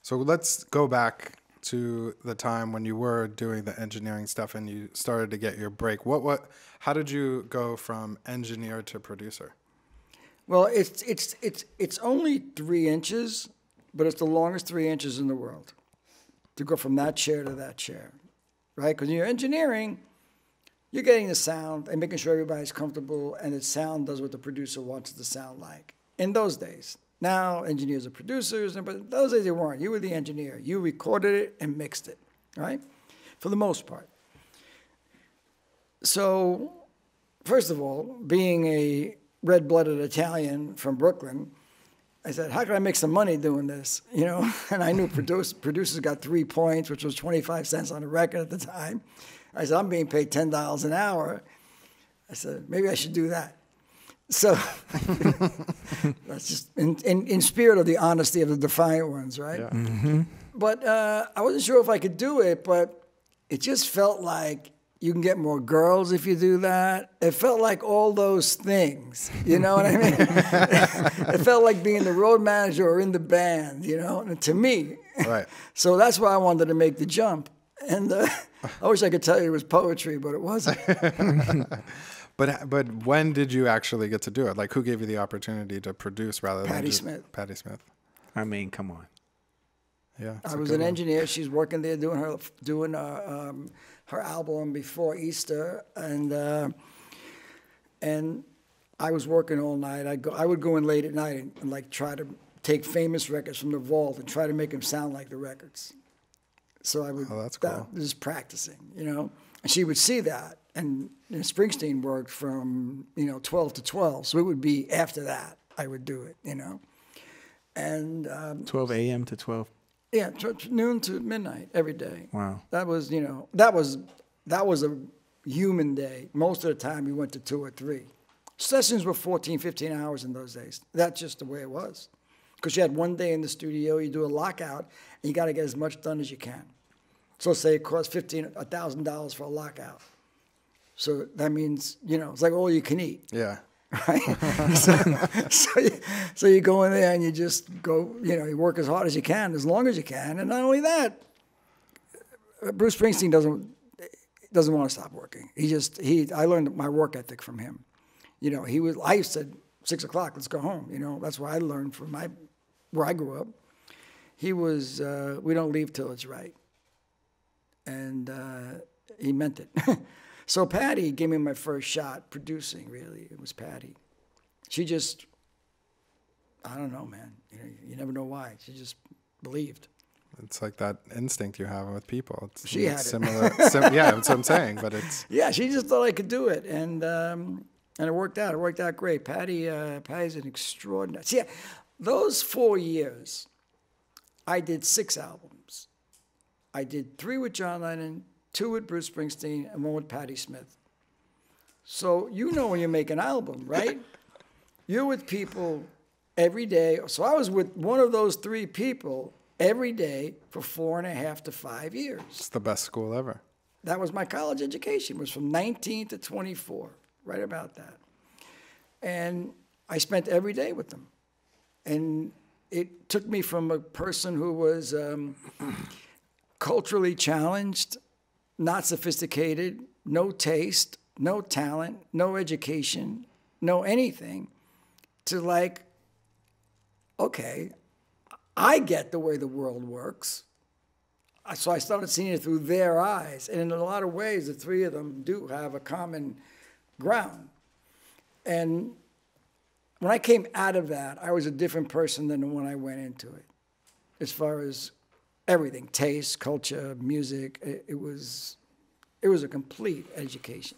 So let's go back to the time when you were doing the engineering stuff and you started to get your break. How did you go from engineer to producer? Well, it's only 3 inches, but it's the longest 3 inches in the world to go from that chair to that chair, right? Because when you're engineering, you're getting the sound and making sure everybody's comfortable and the sound does what the producer wants it to sound like. In those days. Now, engineers are producers, but in those days they weren't. You were the engineer. You recorded it and mixed it, right? For the most part. So, first of all, being a red-blooded Italian from Brooklyn, I said, how can I make some money doing this? You know, and I knew producers got 3 points, which was 25 cents on a record at the time. I said, I'm being paid $10 an hour. I said, maybe I should do that. So that's just in spirit of the honesty of the defiant ones, right? Yeah. Mm-hmm. But I wasn't sure if I could do it, but it just felt like you can get more girls if you do that. It felt like all those things, you know what I mean? It felt like being the road manager or in the band, you know, and to me. Right. So that's why I wanted to make the jump. And I wish I could tell you it was poetry, but it wasn't. But when did you actually get to do it? Like, who gave you the opportunity to produce rather than Patti Smith. Patti Smith. I mean, come on. Yeah, I was an engineer. She's working there doing her album before Easter, and I was working all night. I would go in late at night and like try to take famous records from the vault and try to make them sound like the records. So I would. Oh, that's cool. Just practicing, you know. And she would see that, and Springsteen worked from 12 to 12, so it would be after that I would do it, you know. And 12 a.m. to 12. Yeah, noon to midnight every day. Wow. That was, that was a human day. Most of the time we went to 2 or 3. Sessions were 14, 15 hours in those days. That's just the way it was. Because you had one day in the studio, you do a lockout, and you got to get as much done as you can. So say it costs $1,000 for a lockout. So that means, it's like all you can eat. Yeah. Right? so you go in there and you just go, you work as hard as you can, as long as you can. And not only that, Bruce Springsteen doesn't want to stop working. I learned my work ethic from him. I said, 6 o'clock, let's go home. That's what I learned from where I grew up. He was, we don't leave till it's right. And he meant it. So Patti gave me my first shot producing, really. It was Patti. She just, I don't know, man. You never know why. She just believed. It's like that instinct you have with people. She had similar. Yeah, that's what I'm saying. But it's yeah. She just thought I could do it, and it worked out. It worked out great. Patti's an extraordinary. See, those 4 years, I did 6 albums. I did 3 with John Lennon, 2 with Bruce Springsteen, and 1 with Patti Smith. So when you make an album, right? You're with people every day. So I was with one of those 3 people every day for 4.5 to 5 years. It's the best school ever. That was my college education. It was from 19 to 24, right about that. And I spent every day with them. And it took me from a person who was culturally challenged, not sophisticated, no taste, no talent, no education, no anything, to like, okay, I get the way the world works. So I started seeing it through their eyes. And in a lot of ways, the 3 of them do have a common ground. And when I came out of that, I was a different person than when I went into it. As far as everything, taste, culture, music, it was a complete education.